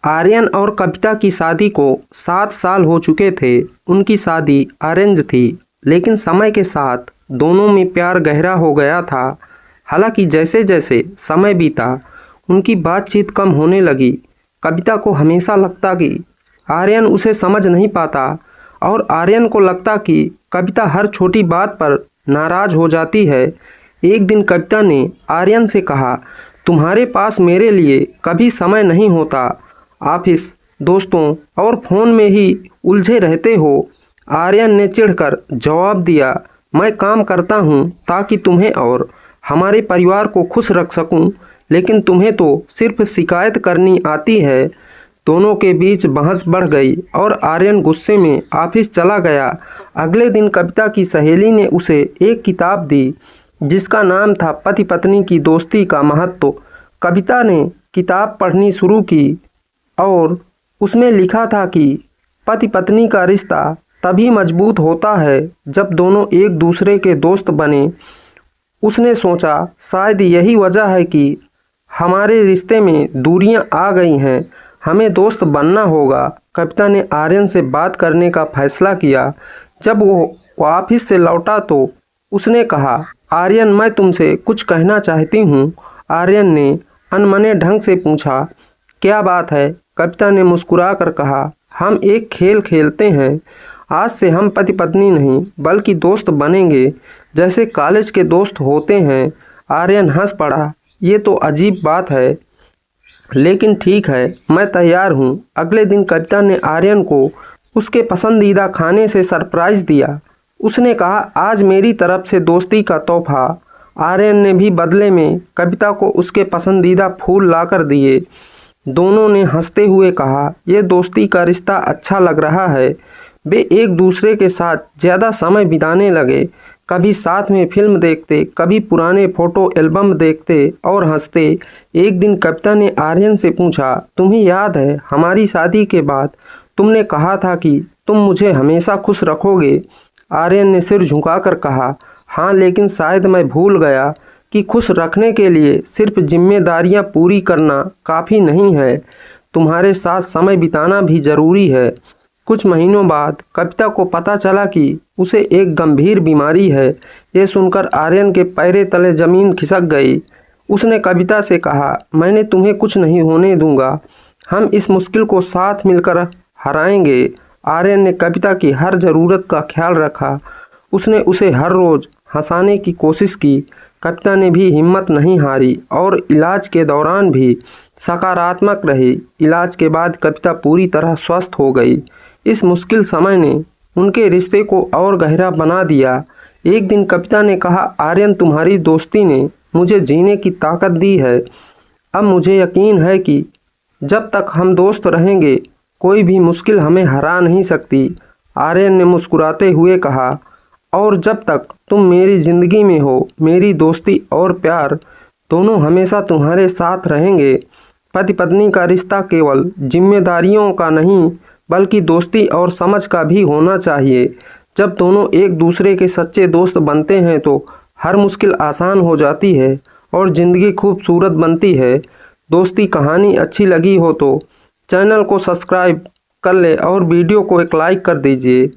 आर्यन और कविता की शादी को 7 साल हो चुके थे। उनकी शादी अरेंज थी, लेकिन समय के साथ दोनों में प्यार गहरा हो गया था। हालांकि जैसे जैसे समय बीता, उनकी बातचीत कम होने लगी। कविता को हमेशा लगता कि आर्यन उसे समझ नहीं पाता और आर्यन को लगता कि कविता हर छोटी बात पर नाराज़ हो जाती है। एक दिन कविता ने आर्यन से कहा, तुम्हारे पास मेरे लिए कभी समय नहीं होता, ऑफिस, दोस्तों और फ़ोन में ही उलझे रहते हो। आर्यन ने चिढ़कर जवाब दिया, मैं काम करता हूँ ताकि तुम्हें और हमारे परिवार को खुश रख सकूँ, लेकिन तुम्हें तो सिर्फ शिकायत करनी आती है। दोनों के बीच बहस बढ़ गई और आर्यन गुस्से में ऑफिस चला गया। अगले दिन कविता की सहेली ने उसे एक किताब दी जिसका नाम था पति पत्नी की दोस्ती का महत्व। कविता ने किताब पढ़नी शुरू की और उसमें लिखा था कि पति पत्नी का रिश्ता तभी मजबूत होता है जब दोनों एक दूसरे के दोस्त बने। उसने सोचा, शायद यही वजह है कि हमारे रिश्ते में दूरियां आ गई हैं, हमें दोस्त बनना होगा। कविता ने आर्यन से बात करने का फैसला किया। जब वो ऑफिस से लौटा तो उसने कहा, आर्यन, मैं तुमसे कुछ कहना चाहती हूँ। आर्यन ने अनमने ढंग से पूछा, क्या बात है? कविता ने मुस्कुरा कर कहा, हम एक खेल खेलते हैं। आज से हम पति पत्नी नहीं बल्कि दोस्त बनेंगे, जैसे कॉलेज के दोस्त होते हैं। आर्यन हंस पड़ा, ये तो अजीब बात है, लेकिन ठीक है, मैं तैयार हूँ। अगले दिन कविता ने आर्यन को उसके पसंदीदा खाने से सरप्राइज़ दिया। उसने कहा, आज मेरी तरफ से दोस्ती का तोहफा। आर्यन ने भी बदले में कविता को उसके पसंदीदा फूल लाकर दिए। दोनों ने हंसते हुए कहा, यह दोस्ती का रिश्ता अच्छा लग रहा है। वे एक दूसरे के साथ ज़्यादा समय बिताने लगे। कभी साथ में फिल्म देखते, कभी पुराने फ़ोटो एल्बम देखते और हंसते। एक दिन कविता ने आर्यन से पूछा, तुम्हें याद है हमारी शादी के बाद तुमने कहा था कि तुम मुझे हमेशा खुश रखोगे? आर्यन ने सिर झुकाकर कहा, हाँ, लेकिन शायद मैं भूल गया कि खुश रखने के लिए सिर्फ जिम्मेदारियां पूरी करना काफ़ी नहीं है, तुम्हारे साथ समय बिताना भी ज़रूरी है। कुछ महीनों बाद कविता को पता चला कि उसे एक गंभीर बीमारी है। ये सुनकर आर्यन के पैरों तले ज़मीन खिसक गई। उसने कविता से कहा, मैंने तुम्हें कुछ नहीं होने दूंगा, हम इस मुश्किल को साथ मिलकर हराएंगे। आर्यन ने कविता की हर ज़रूरत का ख्याल रखा। उसने उसे हर रोज़ हंसाने की कोशिश की। कविता ने भी हिम्मत नहीं हारी और इलाज के दौरान भी सकारात्मक रही। इलाज के बाद कविता पूरी तरह स्वस्थ हो गई। इस मुश्किल समय ने उनके रिश्ते को और गहरा बना दिया। एक दिन कविता ने कहा, आर्यन, तुम्हारी दोस्ती ने मुझे जीने की ताकत दी है। अब मुझे यकीन है कि जब तक हम दोस्त रहेंगे, कोई भी मुश्किल हमें हरा नहीं सकती। आर्यन ने मुस्कुराते हुए कहा, और जब तक तुम मेरी ज़िंदगी में हो, मेरी दोस्ती और प्यार दोनों हमेशा तुम्हारे साथ रहेंगे। पति पत्नी का रिश्ता केवल जिम्मेदारियों का नहीं बल्कि दोस्ती और समझ का भी होना चाहिए। जब दोनों एक दूसरे के सच्चे दोस्त बनते हैं तो हर मुश्किल आसान हो जाती है और ज़िंदगी खूबसूरत बनती है। दोस्ती कहानी अच्छी लगी हो तो चैनल को सब्सक्राइब कर ले और वीडियो को एक लाइक कर दीजिए।